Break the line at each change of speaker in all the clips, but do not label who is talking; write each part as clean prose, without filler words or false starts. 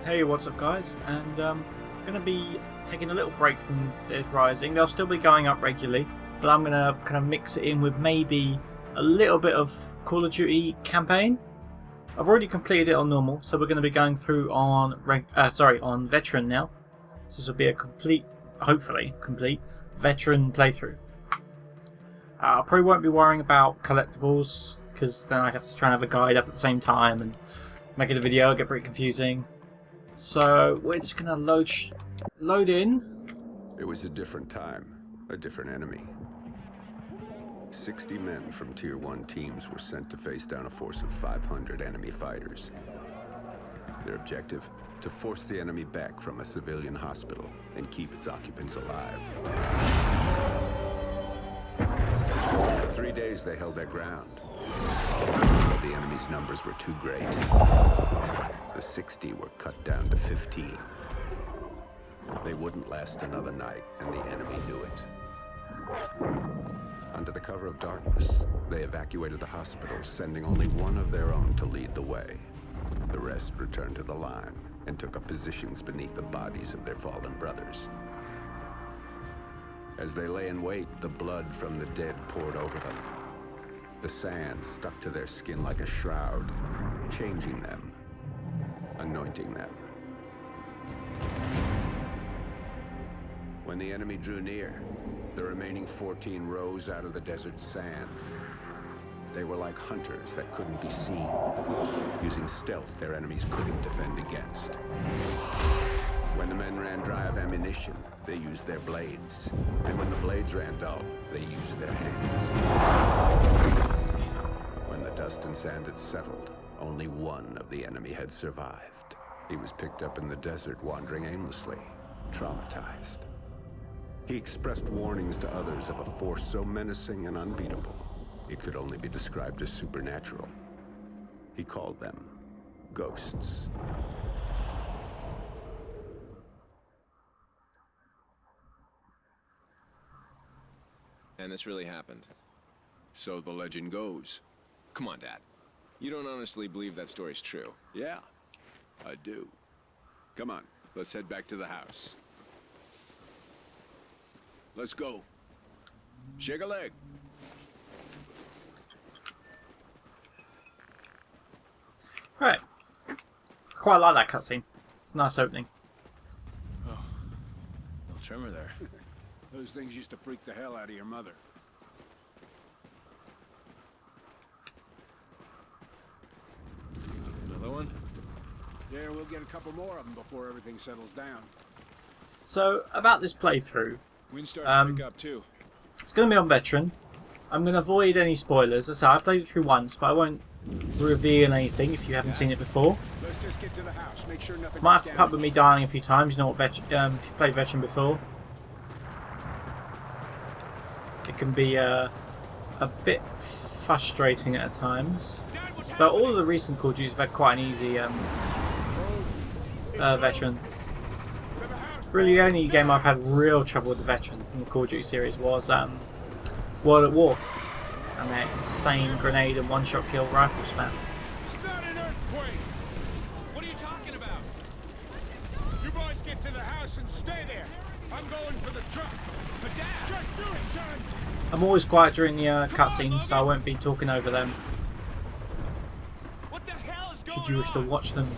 Hey, what's up guys? And I'm going to be taking a little break from Dead Rising. They'll still be going up regularly, but I'm going to kind of mix it in with maybe a little bit of Call of Duty campaign. I've already completed it on normal, so we're going to be going through on on veteran now. So this will be a hopefully complete veteran playthrough. I probably won't be worrying about collectibles, because then I'd have to try and have a guide up at the same time and making a video get pretty confusing. So we're just gonna load in.
It was a different time, a different enemy. 60 men from Tier 1 teams were sent to face down a force of 500 enemy fighters. Their objective? To force the enemy back from a civilian hospital and keep its occupants alive. For 3 days they held their ground, but the enemy's numbers were too great. The 60 were cut down to 15. They wouldn't last another night, and the enemy knew it. Under the cover of darkness, they evacuated the hospital, sending only one of their own to lead the way. The rest returned to the line and took up positions beneath the bodies of their fallen brothers. As they lay in wait, the blood from the dead poured over them. The sand stuck to their skin like a shroud, changing them, anointing them. When the enemy drew near, the remaining 14 rose out of the desert sand. They were like hunters that couldn't be seen, using stealth their enemies couldn't defend against. When the men ran dry of ammunition, they used their blades. And when the blades ran dull, they used their hands. When the dust and sand had settled, only one of the enemy had survived. He was picked up in the desert, wandering aimlessly, traumatized. He expressed warnings to others of a force so menacing and unbeatable, it could only be described as supernatural. He called them ghosts.
And this really happened.
So the legend goes.
Come on, Dad. You don't honestly believe that story's true?
Yeah, I do. Come on, let's head back to the house. Let's go. Shake a leg.
Right. Quite like that cutscene. It's a nice opening.
Oh, little tremor there.
Those things used to freak the hell out of your mother.
Another one?
Yeah, we'll get a couple more of them before everything settles down.
So about this playthrough,
Wind starting to pick up too.
it's going to be on veteran. I'm going to avoid any spoilers. As I said, I played it through once, but I won't reveal anything if you haven't seen it before.
Let's just get to the house. Make sure nothing.
Might have to put up with me dying a few times. You know what? If you played veteran before, it can be a bit frustrating at times. But all of the recent Call of Duties have had quite an easy veteran. Really, the only game I've had real trouble with the veteran from the Call of Duty series was World at War, and that insane grenade and one-shot kill rifle spam.
It's not an earthquake. What are you talking about? You boys get to the house and stay there. I'm going for the truck. But Dad, just do it, son.
I'm always quiet during the cutscenes, so I won't be talking over them.
What the hell is going on?
Should you wish to watch them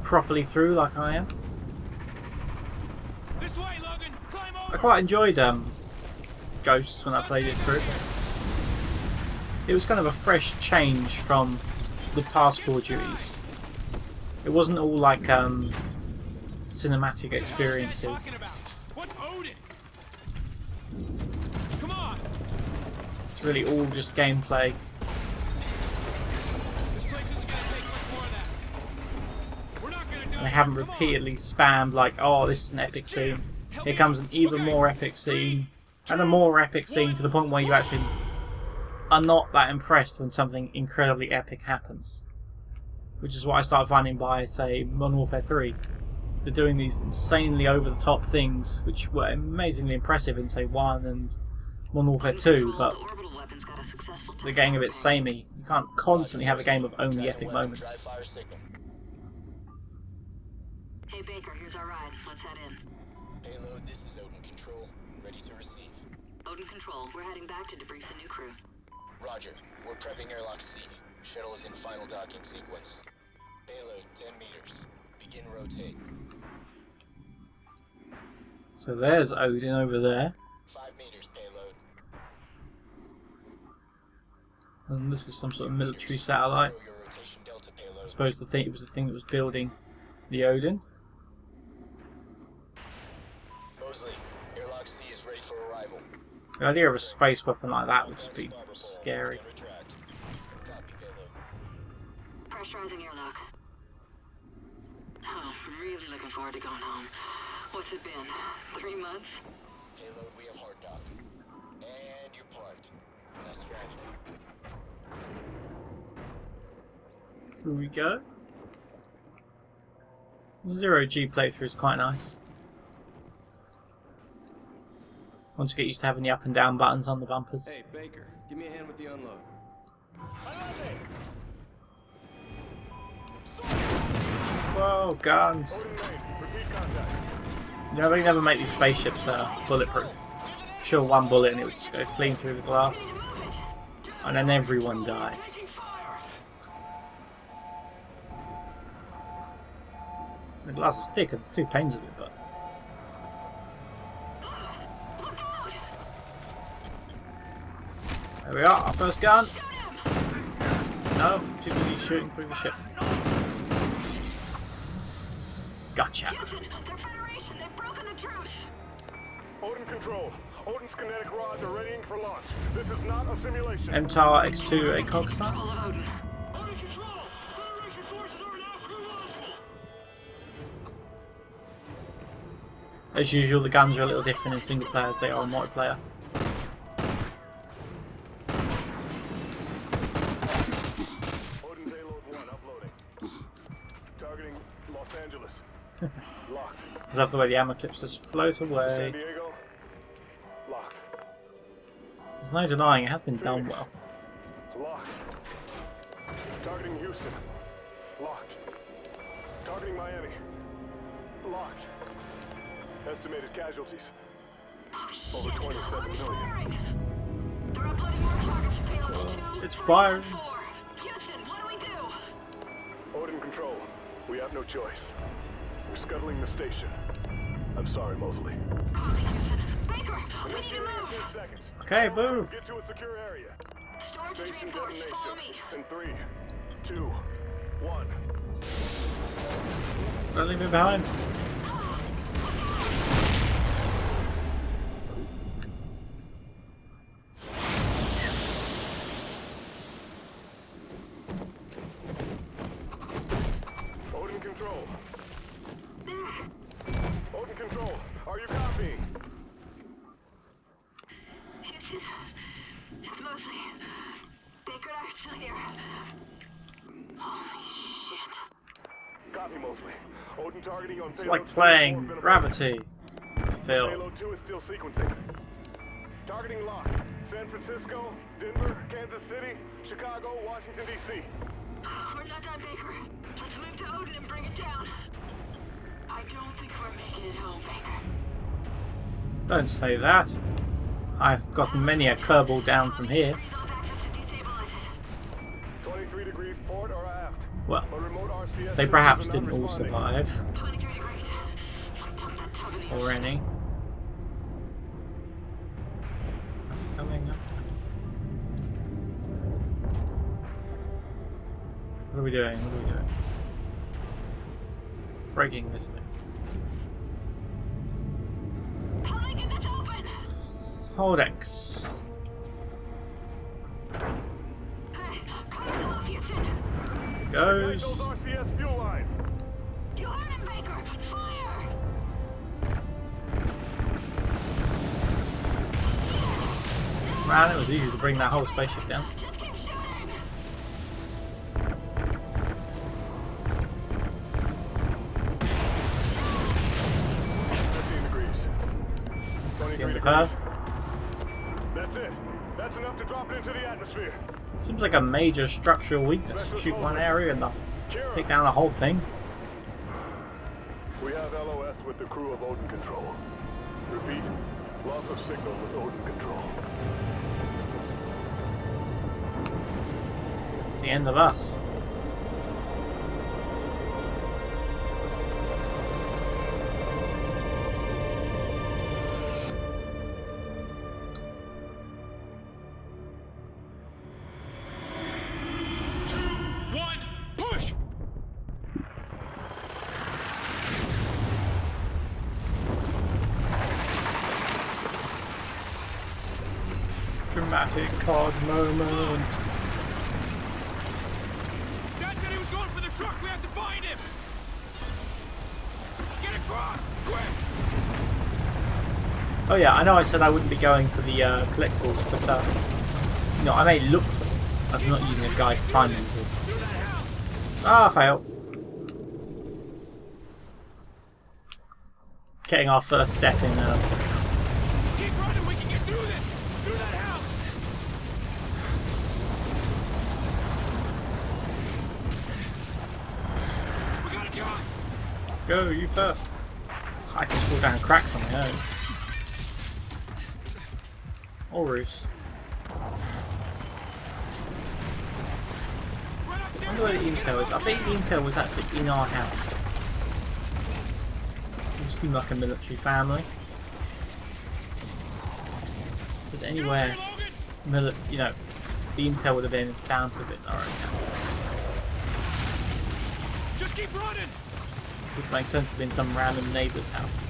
properly through, like I am.
This way, Logan. Climb
I
over.
quite enjoyed Ghosts when I played it through. It was kind of a fresh change from the past Call of Duties. It wasn't all like cinematic experiences.
What's Odin? Come on.
It's really all just gameplay.
This place isn't gonna take much more of that. We're not gonna die.
And they haven't repeatedly spammed like, oh, this is an epic scene. Here comes an even more epic scene. And a more epic scene to the point where you actually are not that impressed when something incredibly epic happens. Which is what I started finding by, say, Modern Warfare 3. They're doing these insanely over-the-top things, which were amazingly impressive in, say, 1 and Modern Warfare 2, but they're getting a bit samey. You can't constantly have a game of only epic moments.
Hey Baker, here's our ride. Let's head in.
Payload, this is Odin Control. Ready to receive.
Odin Control, we're heading back to debrief the new crew.
Roger. We're prepping airlock C. Shuttle is in final docking sequence. Payload, 10 meters. Begin rotate.
So there's Odin over there.
5 meters, payload.
And this is some sort of military satellite.
Zero your rotation delta,
I
payload.
suppose it was the thing that was building the Odin.
Mosley, airlock C is ready for arrival.
The idea of a space weapon like that would just be scary.
Retract. Copy, payload.
Pressurizing airlock. Oh, really looking forward to going home. What's it been? 3 months?
Payload, we have hard dock. And you're parked. Nice strategy.
Here we go. Zero G playthrough is quite nice. Once you get used to having the up and down buttons on the bumpers.
Hey, Baker, give me a hand with the unload.
Whoa, guns! You know, they never make these spaceships bulletproof. I'm sure one bullet and it would just go clean through the glass. And then everyone dies. The glass is thick and there's 2 panes of it, but... There we are, our first gun! No, too busy shooting through the ship. Gotcha.
Houston, they're Federation. They've broken the truce.
Odin Control. Odin's kinetic rods are readying for launch. This is not a simulation.
MTAR X2 a COG
Control
site.
of Odin.
Odin Control! Federation forces are now crew launchable!
As usual, the guns are a little different in single player as they are in multiplayer.
Odin payload 1 uploading. Targeting Los Angeles. Locked.
I love the way the ammo clips just float
San
away.
Diego. Locked.
There's no denying it has been done well.
Locked. Targeting Houston. Locked. Targeting Miami. Locked. Estimated casualties. Over 27 million.
Firing. They're uploading more targets to payload 2,
It's
3,
firing.
4. Houston, what do we do?
Odin Control. We have no choice. We're scuttling the station. I'm sorry, Mosley.
Copy, Houston. Baker, we need to
Initiating in 10
move.
seconds.
Okay, move!
Get to a secure area.
Storage is
Station
reinforced. Follow
detonation.
me.
In 3, 2, 1.
Don't leave me behind.
Odin Control. Odin Control. Are you copying?
Houston, it's Mosley. Baker and I are still here. Holy shit.
Copy, Mosley. Odin targeting on
It's
payload
like
2
playing
has been
Gravity. Phil.
Payload 2 is still sequencing. Targeting locked. San Francisco, Denver, Kansas City, Chicago, Washington, D.C.
We're not done, Baker. Let's move to Odin and bring it down. I don't think we're making it home, Baker.
Don't say that. I've gotten many a Kerbal down from here.
Freeze off access to destabilize it.
23 degrees port or aft.
Well,
A remote RCS
they perhaps
systems are
didn't all
non-responding.
survive.
23 degrees. Dump that tub in the
Or
ocean.
any. Coming up. What are we doing? What are we doing? Breaking this thing.
How do I get this open?
Hold X.
Hey, cut us off, Houston.
Ignite
Goes.
those RCS fuel lines.
You heard him, Baker. Fire!
Man, it was easy to bring that whole spaceship down.
Just keep shooting.
15 degrees. 23
End of
degrees.
her.
That's it. That's enough to drop it into the atmosphere.
Seems like a major structural weakness. Shoot one area and they'll take down the whole thing.
We have LOS with the crew of Odin Control. Repeat, loss of signal with Odin Control.
It's the end of us. Dramatic COD moment.
Dad said he was going for the truck. We have to find him. Get across, quick!
Oh yeah, I know I said I wouldn't be going for the collectibles, but you know, I may look for them. I'm not using a guide to find them. So. Ah, fail. Getting our first death in
Keep running. We can get through this. Through that house. We got a job.
Go, you first. I just fall down cracks on my own. Or roofs. I wonder where the intel is. I bet the intel was actually in our house. You seem like a military family. If there's anywhere, you know, the intel would have been, it's bound to have been in our own house.
Just keep running.
Would make sense to be in some random neighbour's house.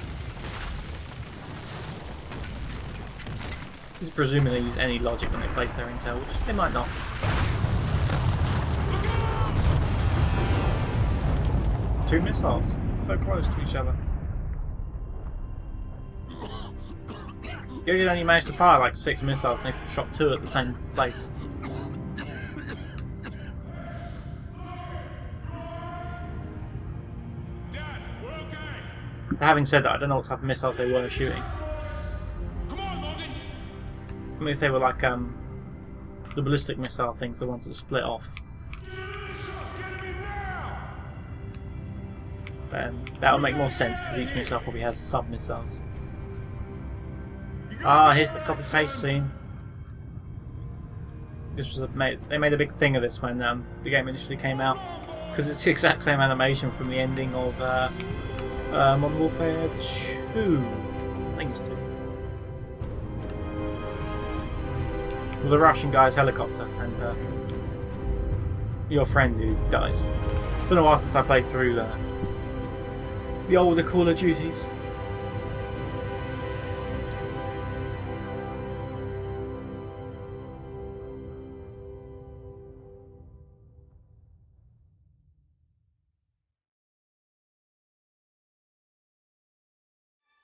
Just presuming they use any logic when they place their intel, which they might not. Two missiles, so close to each other. You only managed to fire like 6 missiles and they shot 2 at the same place.
Dad, we're okay.
Having said that, I don't know what type of missiles they were shooting.
Come on, Logan.
I mean, if they were like the ballistic missile things, the ones that split off, then that would make more sense because each missile probably has sub-missiles. Ah, here's the copy-paste scene. This was they made a big thing of this when the game initially came out because it's the exact same animation from the ending of Modern Warfare 2. I think it's 2. With the Russian guy's helicopter and your friend who dies. It's been a while since I played through the older Call of Duties.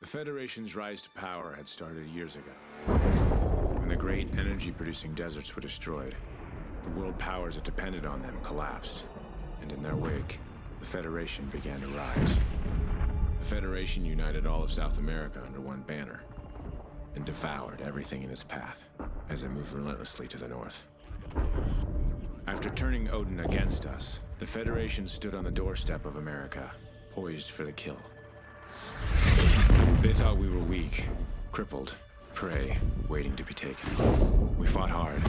The Federation's rise to power had started years ago. When the great energy-producing deserts were destroyed, the world powers that depended on them collapsed, and in their wake, the Federation began to rise. The Federation united all of South America under one banner, and devoured everything in its path as it moved relentlessly to the north. After turning Odin against us, the Federation stood on the doorstep of America, poised for the kill. They thought we were weak, crippled, prey, waiting to be taken. We fought hard.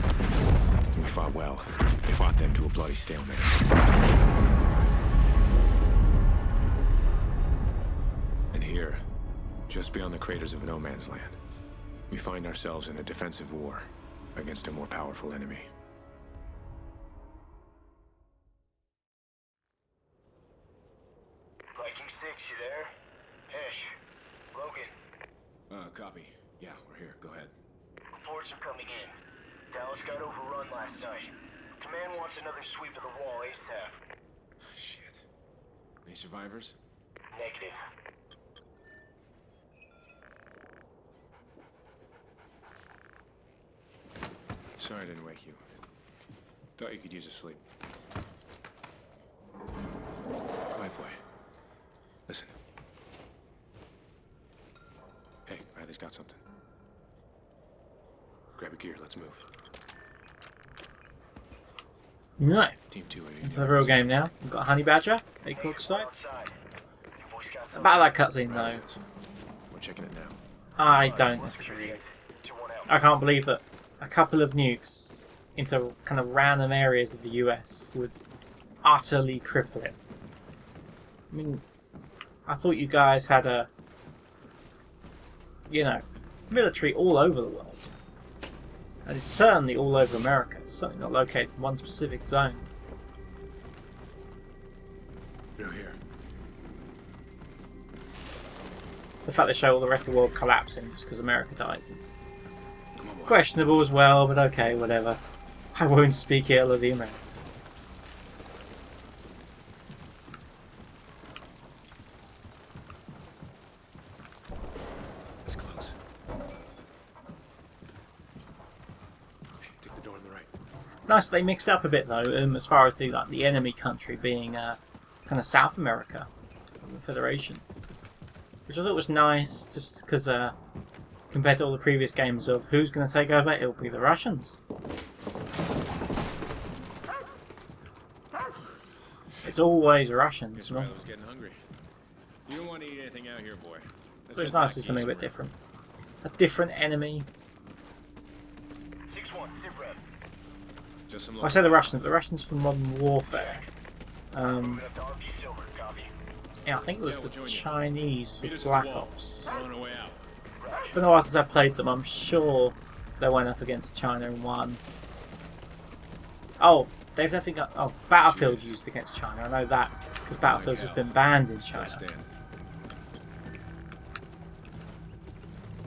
We fought well. We fought them to a bloody stalemate. And here, just beyond the craters of No Man's Land, we find ourselves in a defensive war against a more powerful enemy.
Viking 6, you there? Hesh. Logan.
Copy. Yeah, we're here. Go ahead.
Reports are coming in. Dallas got overrun last night. Command wants another sweep of the wall ASAP.
Shit. Any survivors?
Negative.
Sorry I didn't wake you. Thought you could use a sleep. Quiet boy. Listen. Hey, Riley's got something. Grab your gear, let's move.
Right,
Team 2, are you
into the real game now. We've got a Honey Badger, 8 o'clock site.
Outside. Your voice got
About that cutscene though,
We're checking it now.
I don't agree. I can't believe that a couple of nukes into kind of random areas of the US would utterly cripple it. I mean, I thought you guys had a, you know, military all over the world. And it's certainly all over America. It's certainly not located in one specific zone.
Through here.
The fact they show all the rest of the world collapsing just because America dies is
Come on, boy.
questionable as well, but okay, whatever. I won't speak ill of the Americans.
It's close. Take the door on the right.
Nice they mixed up a bit though, as far as the enemy country being kind of South America, the Federation, which I thought was nice, just because compared to all the previous games of who's going to take over, it'll be the Russians. It's always Russians.
Guess
No?
Riley was getting hungry. You don't want to eat anything out here, boy.
But it's nice to see something a bit different. A different enemy.
6-1, sit rep.
Just some
Well, I say the Russians, but the Russians from Modern Warfare.
Moving up to RP Silver, copy.
Yeah, I think it was
Yeah, we'll
the
join you.
Chinese for
Meet us at the
Black
wall.
Ops.
We're on our way out.
It's been a while since I played them. I'm sure they went up against China and won. Oh, they've definitely got. Oh, Battlefield used against China. I know that because Battlefield's has been banned in China.
Stand.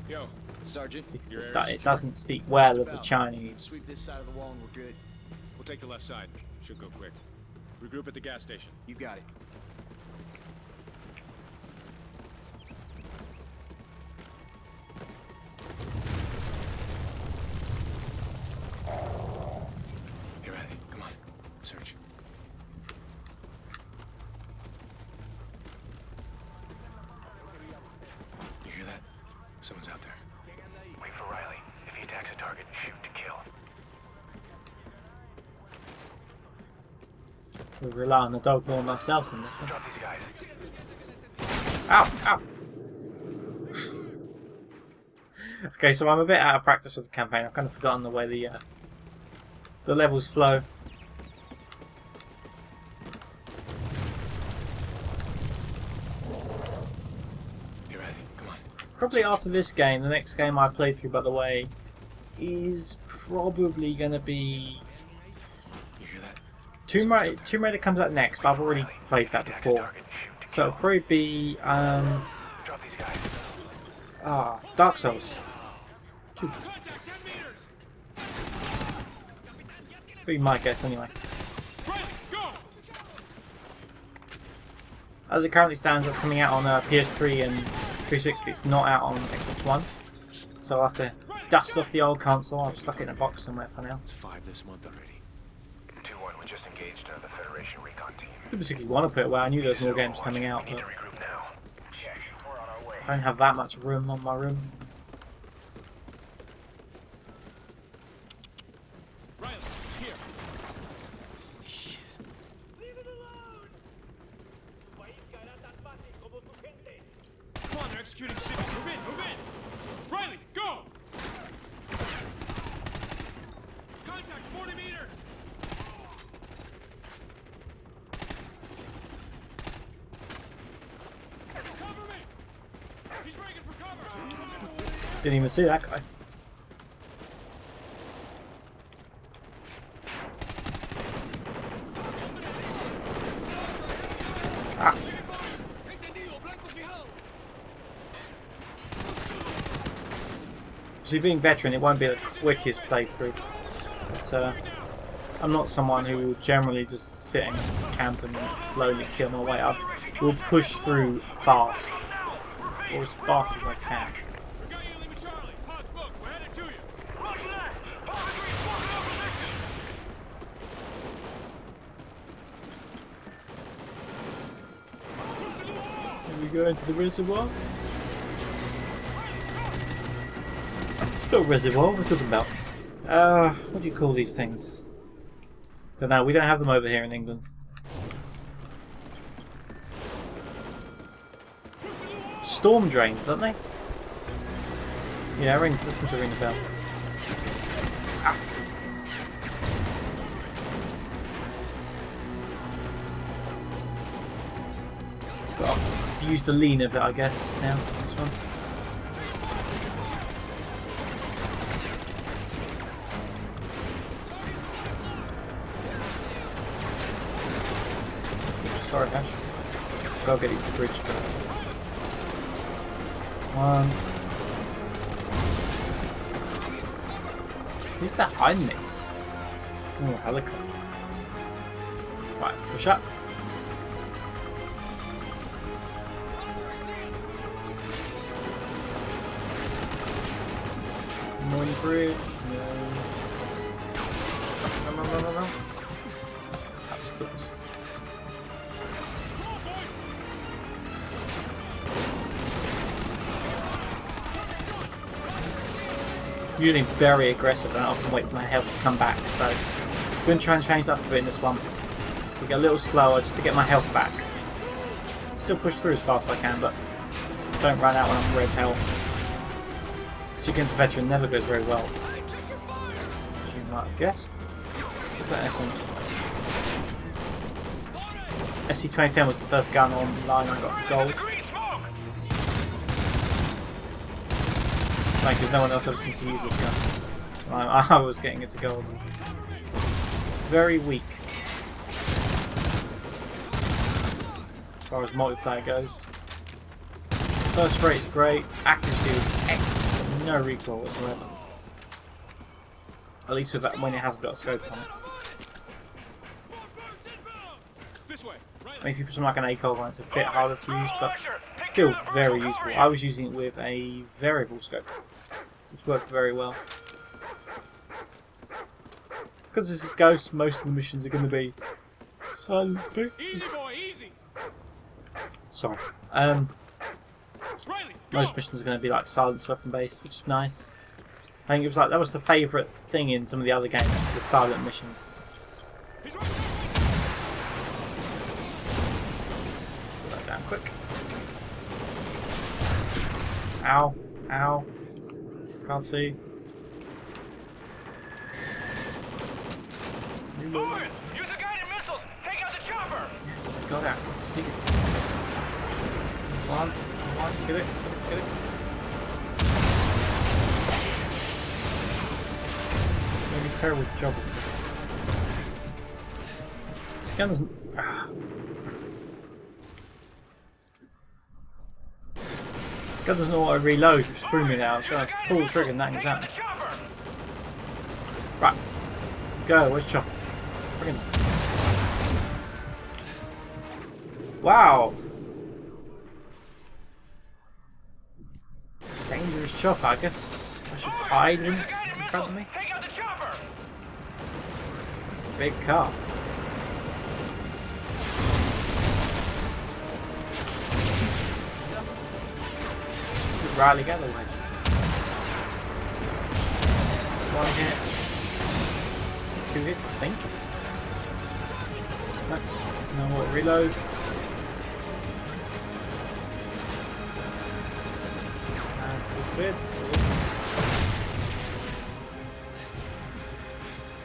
Yo,
Sergeant,
Because
Your
it,
area's
it doesn't speak well of the Chinese.
sweep this side of the wall and we're good.
we'll take the left side. Should go quick. Regroup at the gas station.
You got it.
Here, Riley. Come on. Search. You hear that? Someone's out there.
Wait for Riley. If he attacks a target, shoot to kill.
We rely on the dog more than ourselves in this one.
Drop these guys.
Ow! Ow! Okay, so I'm a bit out of practice with the campaign. I've kind of forgotten the way the levels flow.
Here, Riley. Come on.
Probably after this game, the next game I play through, by the way, is probably going to be
You hear that?
Tomb Raider comes out next, but I've already played that before. So it'll probably be
Drop these guys.
Dark Souls.
Contact 10 meters!
Be my guess anyway.
Riley, go!
As it currently stands, it's coming out on PS3 and 360. It's not out on Xbox One. So I'll have to dust off the old console. I've stuck it in a box somewhere for now.
It's 5 this month already.
2-1, we just engaged the Federation recon team.
I didn't particularly want to put it where I knew there was more games coming out,
We need
but
to regroup now. Check. We're on our way.
I don't have that much room on my room.
Riley, here.
Shit.
Come on, they're executing civvies. Move in, move in! Riley, go! Contact 40 meters! Cover me! He's breaking for cover!
Didn't even see that guy. Ah. See, being veteran, it won't be the quickest playthrough. But I'm not someone who will generally just sit and camp and slowly kill my way up. Will push through fast, or as fast as I can.
We got you, Lima Charlie. Pause book. We're headed to you.
Here we go into the reservoir. Still reservoir, what are we talking about? What do you call these things? Don't know, we don't have them over here in England. storm drains, aren't they? Yeah, rings. Listen to ring a bell. Ah. Got to use the lean a bit, I guess. Now this one. Sorry, Ash. Gotta get these bridge guys. Who's behind me? Oh, helicopter. Right, let's push up. Morning bridge. No. No. That was close. Usually very aggressive and I often wait for my health to come back, so I'm going to try and change that a bit in this one. We get a little slower just to get my health back. Still push through as fast as I can, but don't run out when I'm red health. Because against a veteran never goes very well. As you might have guessed. What's that SC? SC-2010 was the first gun online I got to gold. Because no one else ever seems to use this gun. I was getting it to gold. It's very weak as far as multiplayer goes. Burst rate is great, accuracy is excellent, no recoil whatsoever. At least with that when it hasn't got a scope on it. I mean, if you put something like an ACOG on, it's a bit harder to use, but still very useful. I was using it with a variable scope, which worked very well. Because this is Ghost, most of the missions are going to be silent.
Easy, boy, easy.
Sorry. Most missions are going to be like silence weapon based, which is nice. I think it was like that was the favourite thing in some of the other games, the silent missions. Put that down quick. Ow, ow. Can't see.
Forward! Use the guided missiles! Take out the chopper!
Yes, I got it. I can see it. Come on, get it, get it. Maybe terrible job with this. The gun doesn't. Gun doesn't auto reload, which threw me now. I was trying to pull the trigger and that goes out. Right, let's go. Where's Chopper? Friggin'. Wow! Dangerous chopper. I guess I should hide when it's in front of me. It's a big car. Riley Galloway. One hit. 2 hits, I think. No more reload. And it's disappeared.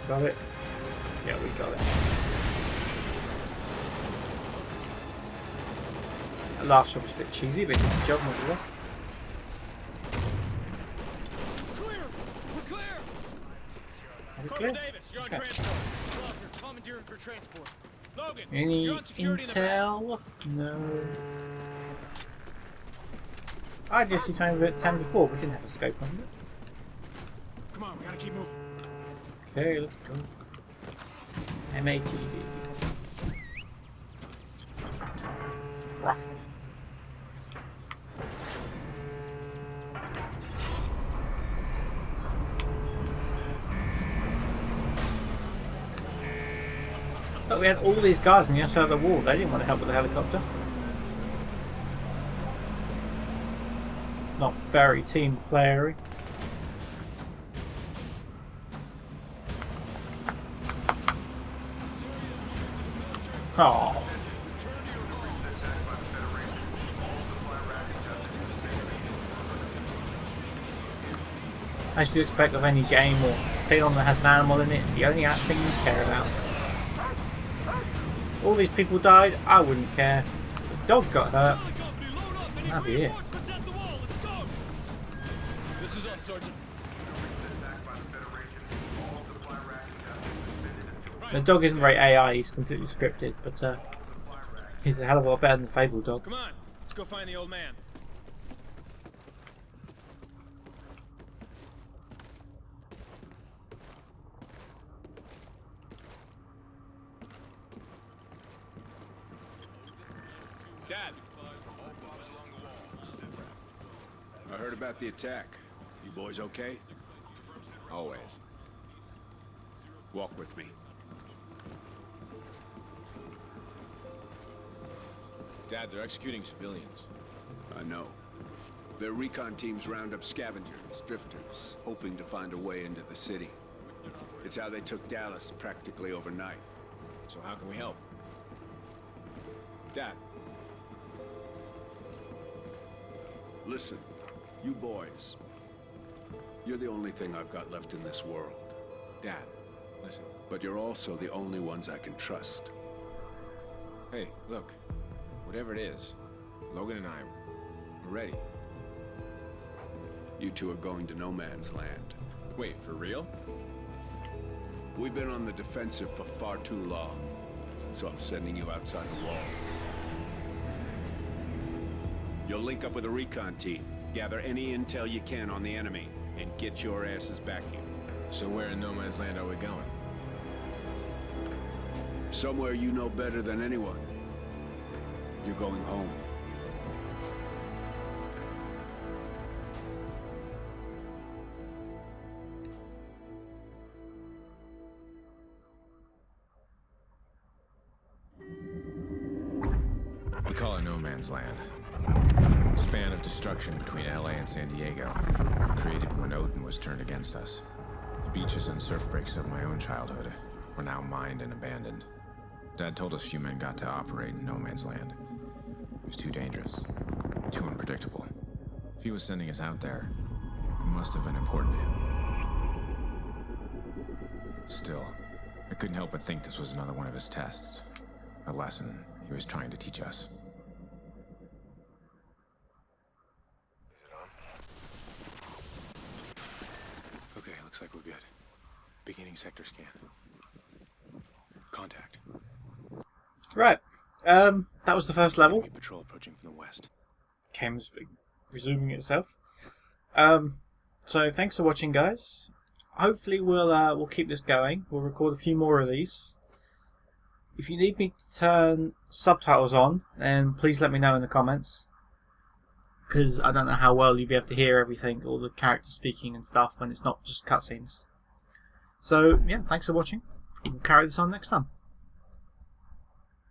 Got it. Yeah, we got it. The last shot was a bit cheesy, but it did the job nevertheless.
Corporal Davis, you're on transport. Roger, commandeering for transport. Logan,
any
you're on security
intel? No. I just seen kind of a 10 before, but didn't have a scope on it.
Come on, we gotta keep moving.
Okay, let's go. MATV. Rough. But we had all these guys on the other side of the wall. They didn't want to help with the helicopter. Not very team playery. Oh. As you'd expect of any game or film that has an animal in it, it's the only thing you care about. All these people died, I wouldn't care. The dog got hurt, that'd be it.
This is us, Sergeant.
The dog isn't very AI, he's completely scripted, but he's a hell of a lot better than the Fable dog.
Come on, let's go find the old man. Dad.
I heard about the attack. You boys okay?
Always.
Walk with me.
Dad, they're executing civilians.
I know. Their recon teams round up scavengers, drifters, hoping to find a way into the city. It's how they took Dallas practically overnight.
So how can we help? Dad.
Listen, you boys. You're the only thing I've got left in this world.
Dad, listen.
But you're also the only ones I can trust.
Hey, look. Whatever it is, Logan and I, we're ready.
You two are going to no man's land.
Wait, for real?
We've been on the defensive for far too long, so I'm sending you outside the wall. You'll link up with a recon team, gather any intel you can on the enemy, and get your asses back here.
So where in no man's land are we going?
Somewhere you know better than anyone. You're going home.
We call it no man's land. Span of destruction between LA and San Diego, created when Odin was turned against us. The beaches and surf breaks of my own childhood were now mined and abandoned. Dad told us few men got to operate in no man's land. It was too dangerous, too unpredictable. If he was sending us out there, it must have been important to him. Still, I couldn't help but think this was another one of his tests. A lesson he was trying to teach us.
Okay, looks like we're good. Beginning sector scan. Contact.
Right, that was the first level.
Enemy patrol approaching from the west.
Game's resuming itself. So thanks for watching, guys. Hopefully we'll keep this going. We'll record a few more of these. If you need me to turn subtitles on, then please let me know in the comments, because I don't know how well you'll be able to hear everything, all the characters speaking and stuff, when it's not just cutscenes. So yeah, thanks for watching. We'll carry this on next time.